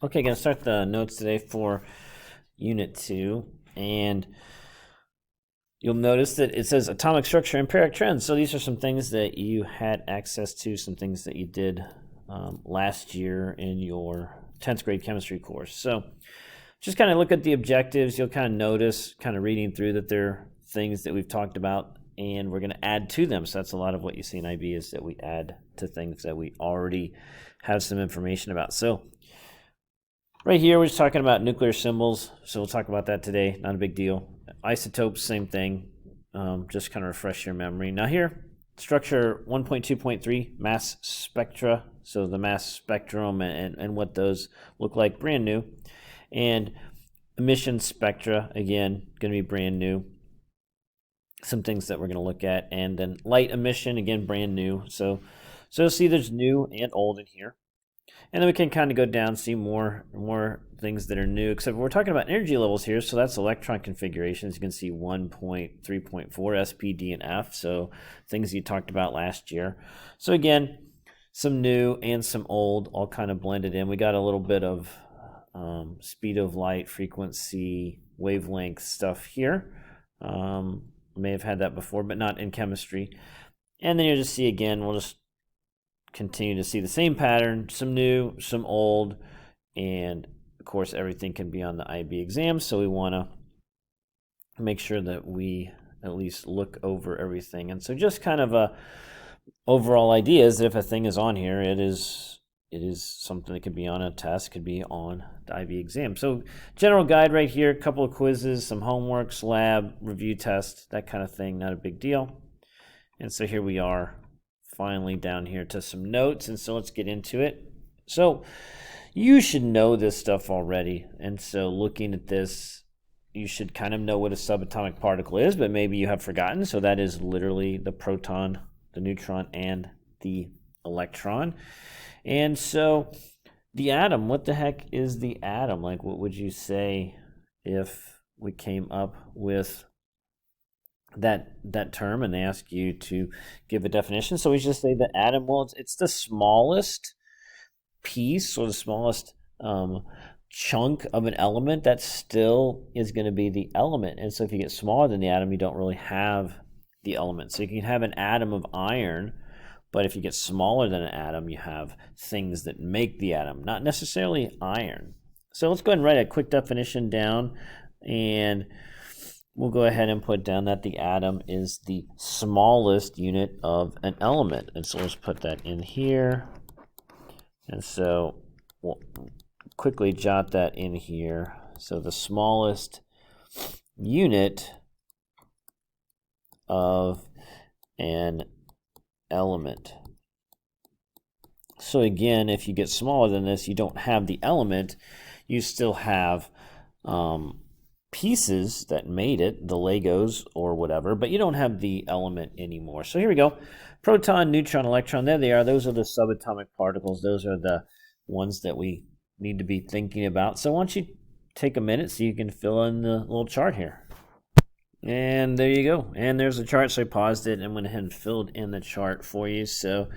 Okay, gonna start the notes today for Unit 2, and you'll notice that it says atomic structure, empiric trends. So these are some things that you had access to, some things that you did last year in your 10th grade chemistry course. So just kind of look at the objectives. You'll kind of notice, kind of reading through, that there are things that we've talked about, and we're going to add to them. So that's a lot of what you see in IB, is that we add to things that we already have some information about. So right here, we're just talking about nuclear symbols, so we'll talk about that today. Not a big deal. Isotopes, same thing. Just kind of refresh your memory. Now here, structure 1.2.3, mass spectra. So the mass spectrum and what those look like, brand new. And emission spectra, again, going to be brand new. Some things that we're going to look at. And then light emission, again, brand new. So you'll see there's new and old in here. And then we can kind of go down, see more things that are new, except we're talking about energy levels here. So that's electron configurations. You can see 1.3.4 S, P, D, and F. So things you talked about last year. So again, some new and some old all kind of blended in. We got a little bit of speed of light, frequency, wavelength stuff here. May have had that before, but not in chemistry. And then you'll just see again, we'll just continue to see the same pattern, some new, some old, and of course everything can be on the IB exam, so we want to make sure that we at least look over everything. And so just kind of a overall idea is that if a thing is on here, it is something that could be on a test, could be on the IB exam. So general guide right here, a couple of quizzes, some homeworks, lab, review test, that kind of thing, not a big deal. And so here we are, finally down here to some notes, and so let's get into it. So you should know this stuff already, and so looking at this, you should kind of know what a subatomic particle is, but maybe you have forgotten. So that is literally the proton, the neutron, and the electron. And so the atom, what the heck is the atom? Like, what would you say if we came up with that term and they ask you to give a definition? So we just say the atom, well, it's the smallest piece, or the smallest chunk of an element that still is going to be the element. And so if you get smaller than the atom, you don't really have the element. So you can have an atom of iron, but if you get smaller than an atom, you have things that make the atom, not necessarily iron. So let's go ahead and write a quick definition down, and we'll go ahead and put down that the atom is the smallest unit of an element. And so let's put that in here. And so we'll quickly jot that in here. So the smallest unit of an element. So again, if you get smaller than this, you don't have the element. You still have pieces that made it, the Legos or whatever, but you don't have the element anymore. So here we go. Proton, neutron, electron, there they are. Those are the subatomic particles. Those are the ones that we need to be thinking about. So why don't you take a minute so you can fill in the little chart here. And there you go. And there's the chart. So I paused it and went ahead and filled in the chart for you. So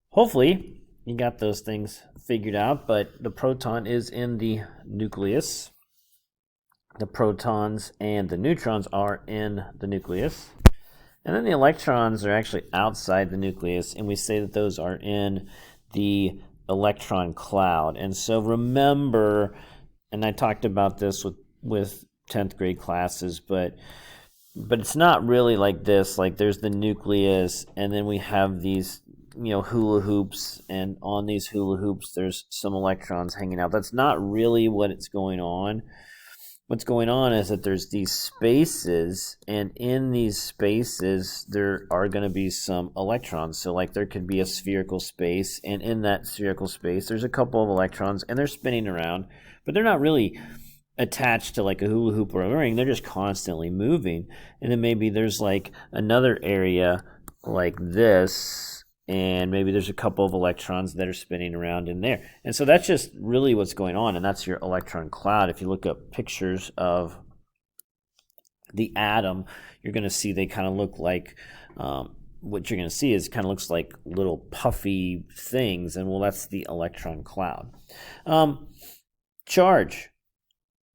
hopefully you got those things figured out, but the proton is in the nucleus. The protons and the neutrons are in the nucleus. And then the electrons are actually outside the nucleus, and we say that those are in the electron cloud. And so remember, and I talked about this with 10th grade classes, but it's not really like this. Like, there's the nucleus, and then we have these, hula hoops, and on these hula hoops there's some electrons hanging out. That's not really what's going on. What's going on is that there's these spaces, and in these spaces there are going to be some electrons. So like, there could be a spherical space, and in that spherical space there's a couple of electrons, and they're spinning around, but they're not really attached to like a hula hoop or a ring. They're just constantly moving. And then maybe there's like another area like this, and maybe there's a couple of electrons that are spinning around in there. And so that's just really what's going on, and that's your electron cloud. If you look up pictures of the atom, you're going to see they kind of look like what you're going to see is kind of looks like little puffy things, and well, that's the electron cloud. Charge.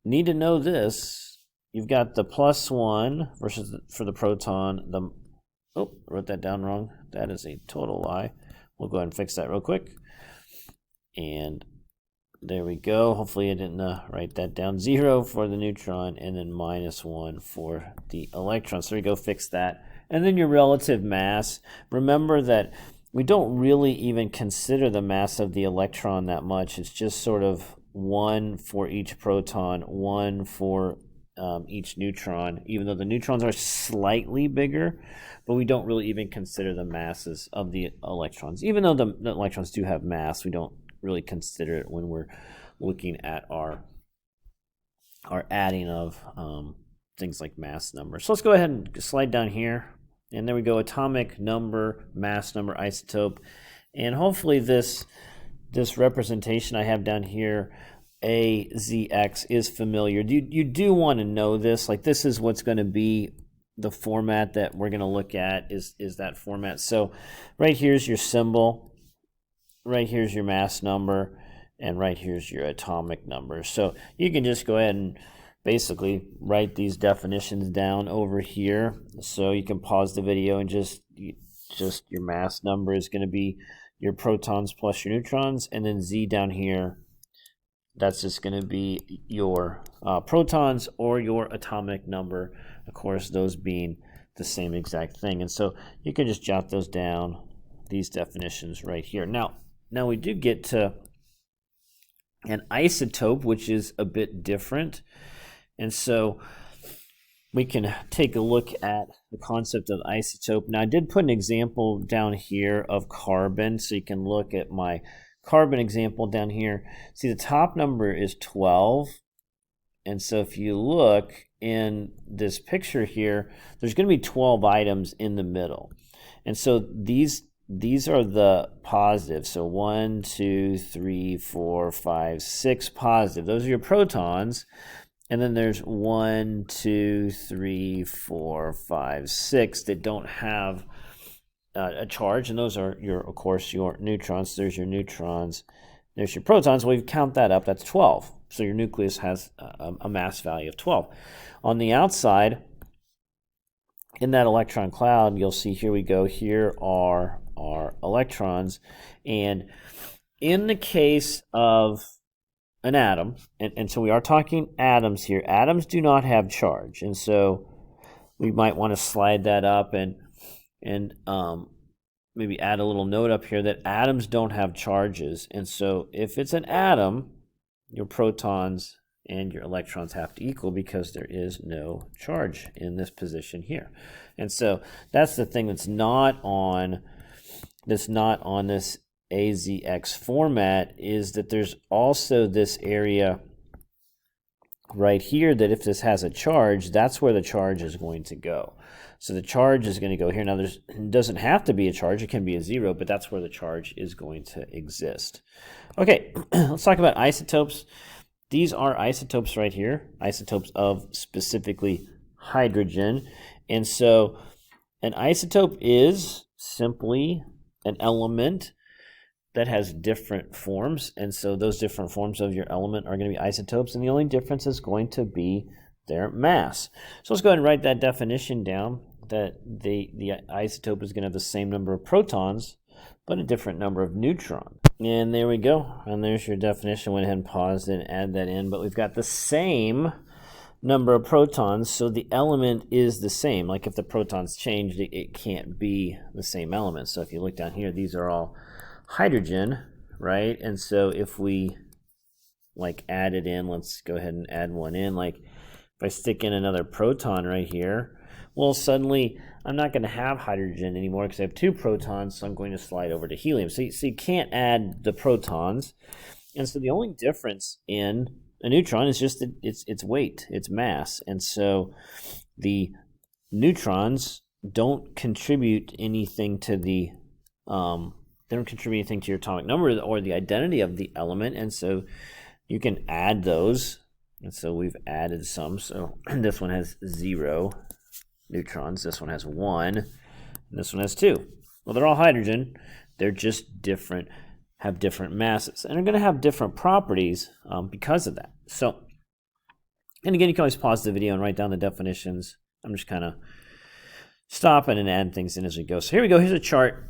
Need to know this. You've got the +1 versus for the proton. I wrote that down wrong. That is a total lie. We'll go ahead and fix that real quick. And there we go. Hopefully I didn't write that down. 0 for the neutron, and then -1 for the electron. So we go fix that. And then your relative mass. Remember that we don't really even consider the mass of the electron that much. It's just sort of 1 for each proton, 1 for each neutron, even though the neutrons are slightly bigger, but we don't really even consider the masses of the electrons. Even though the electrons do have mass, we don't really consider it when we're looking at our adding of things like mass numbers. So let's go ahead and slide down here, and there we go, atomic number, mass number, isotope, and hopefully this representation I have down here, AZX, is familiar. You do want to know this. Like, this is what's going to be the format that we're going to look at, is that format. So right here's your symbol, right here's your mass number, and right here's your atomic number. So you can just go ahead and basically write these definitions down over here. So you can pause the video and just your mass number is going to be your protons plus your neutrons, and then Z down here, that's just going to be your protons or your atomic number, of course, those being the same exact thing. And so you can just jot those down, these definitions right here. Now we do get to an isotope, which is a bit different. And so we can take a look at the concept of isotope. Now, I did put an example down here of carbon, so you can look at my carbon example down here. See, the top number is 12. And so if you look in this picture here, there's going to be 12 items in the middle. And so these are the positives. So 1, 2, 3, 4, 5, 6 positive. Those are your protons. And then there's 1, 2, 3, 4, 5, 6 that don't have a charge, and those are of course, your neutrons. There's your neutrons. There's your protons. Well, you count that up. That's 12. So your nucleus has a mass value of 12. On the outside, in that electron cloud, you'll see here we go. Here are our electrons, and in the case of an atom, and so we are talking atoms here. Atoms do not have charge, and so we might want to slide that up and maybe add a little note up here that atoms don't have charges. And so if it's an atom, your protons and your electrons have to equal because there is no charge in this position here. And so that's the thing that's not on this AZX format, is that there's also this area right here that if this has a charge, that's where the charge is going to go. So the charge is going to go here. Now, it doesn't have to be a charge. It can be a 0, but that's where the charge is going to exist. Okay, let's talk about isotopes. These are isotopes right here, isotopes of specifically hydrogen. And so an isotope is simply an element that has different forms, and so those different forms of your element are going to be isotopes, and the only difference is going to be their mass. So let's go ahead and write that definition down, that the isotope is going to have the same number of protons, but a different number of neutrons. And there we go, and there's your definition. Went ahead and paused and add that in, but we've got the same number of protons, so the element is the same. Like if the protons changed, it can't be the same element. So if you look down here, these are all hydrogen, right? And so if we like add it in, let's go ahead and add one in. Like if I stick in another proton right here, well, suddenly I'm not going to have hydrogen anymore because I have 2 protons, so I'm going to slide over to helium. So you can't add the protons. And so the only difference in a neutron is just that its weight, its mass. And so the neutrons don't contribute anything to the they don't contribute anything to your atomic number or the identity of the element, and so you can add those. And so we've added some. So this one has 0 neutrons, this one has 1, and this one has 2. Well, they're all hydrogen. They're just different, have different masses, and they're going to have different properties because of that. So, and again, you can always pause the video and write down the definitions. I'm just kind of stopping and adding things in as we go. So here we go. Here's a chart.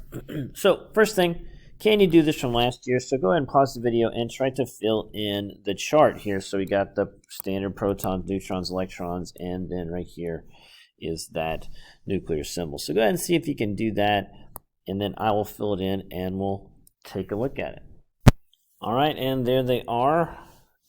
So first thing, can you do this from last year? So go ahead and pause the video and try to fill in the chart here. So we got the standard protons, neutrons, electrons, and then right here is that nuclear symbol. So go ahead and see if you can do that, and then I will fill it in and we'll take a look at it. All right, and there they are.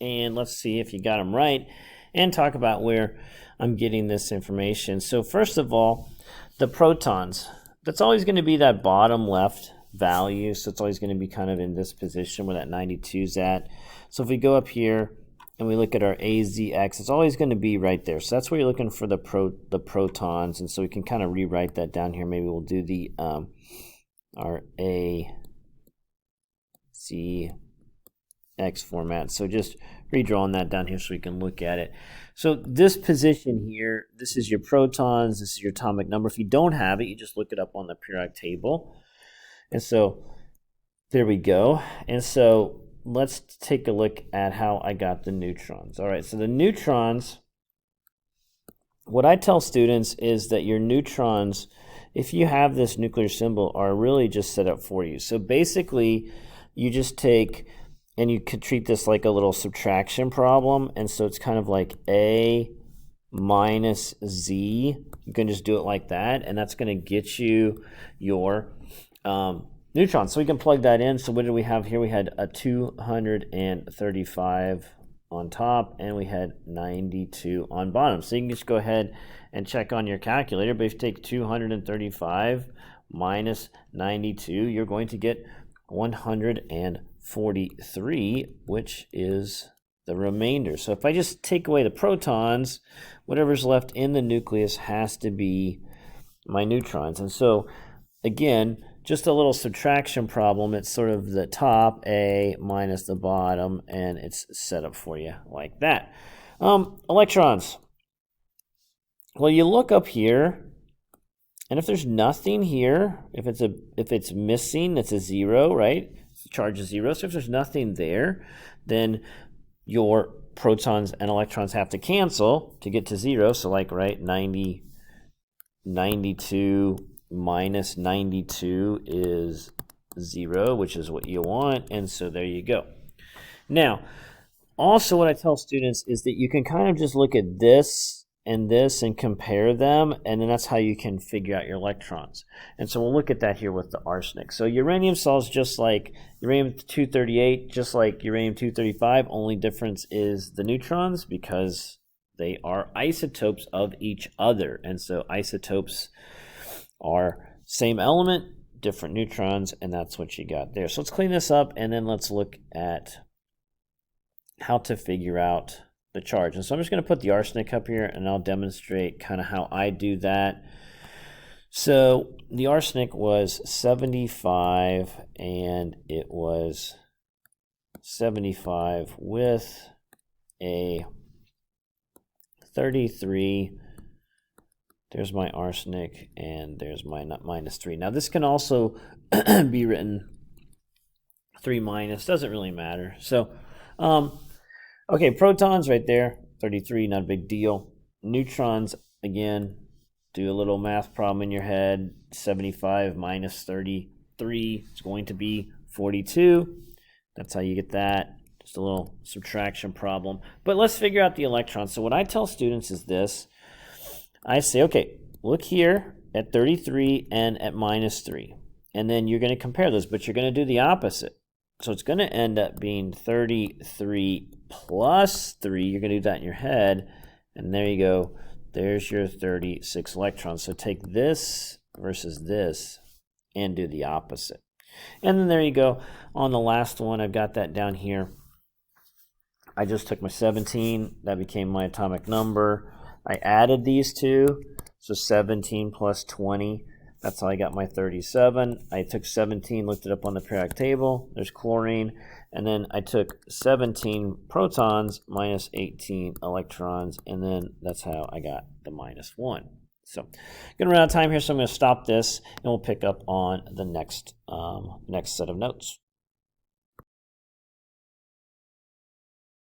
And let's see if you got them right and talk about where I'm getting this information. So first of all, the protons, that's always going to be that bottom left value. So it's always going to be kind of in this position where that 92 is at. So if we go up here and we look at our AZX, it's always going to be right there. So that's where you're looking for the protons. And so we can kind of rewrite that down here. Maybe we'll do the our AZX format. So just redrawing that down here so we can look at it. So this position here, this is your protons, this is your atomic number. If you don't have it, you just look it up on the periodic table. And so there we go. And so let's take a look at how I got the neutrons. All right, so the neutrons, what I tell students is that your neutrons, if you have this nuclear symbol, are really just set up for you. So basically, you just take, and you could treat this like a little subtraction problem. And so it's kind of like A minus Z. You can just do it like that, and that's going to get you your neutrons. So we can plug that in. So what did we have here? We had a 235 on top, and we had 92 on bottom. So you can just go ahead and check on your calculator. But if you take 235 minus 92, you're going to get 143, which is the remainder. So if I just take away the protons, whatever's left in the nucleus has to be my neutrons. And so again, just a little subtraction problem. It's sort of the top A minus the bottom, and it's set up for you like that. Electrons. Well, you look up here, and if there's nothing here, if it's missing, it's a 0, right? Charge is 0. So if there's nothing there, then your protons and electrons have to cancel to get to 0. So like, right, 92 minus 92 is 0, which is what you want. And so there you go. Now, also what I tell students is that you can kind of just look at this and this and compare them, and then that's how you can figure out your electrons. And so we'll look at that here with the arsenic. So uranium salts just like uranium-238, just like uranium-235, only difference is the neutrons because they are isotopes of each other. And so isotopes are same element, different neutrons, and that's what you got there. So let's clean this up, and then let's look at how to figure out the charge. And so I'm just going to put the arsenic up here, and I'll demonstrate kind of how I do that. So the arsenic was 75, and it was 75 with a 33. There's my arsenic, and there's my minus 3. Now this can also be written 3 minus, doesn't really matter. So okay, protons right there, 33, not a big deal. Neutrons, again, do a little math problem in your head. 75 minus 33 is going to be 42. That's how you get that. Just a little subtraction problem. But let's figure out the electrons. So what I tell students is this. I say, okay, look here at 33 and at minus 3. And then you're going to compare those, but you're going to do the opposite. So it's going to end up being 33 plus 3. You're going to do that in your head. And there you go. There's your 36 electrons. So take this versus this and do the opposite. And then there you go. On the last one, I've got that down here. I just took my 17. That became my atomic number. I added these two. So 17 plus 20. That's how I got my 37. I took 17, looked it up on the periodic table. There's chlorine. And then I took 17 protons minus 18 electrons. And then that's how I got the minus 1. So, going to run out of time here, so I'm going to stop this, and we'll pick up on the next set of notes.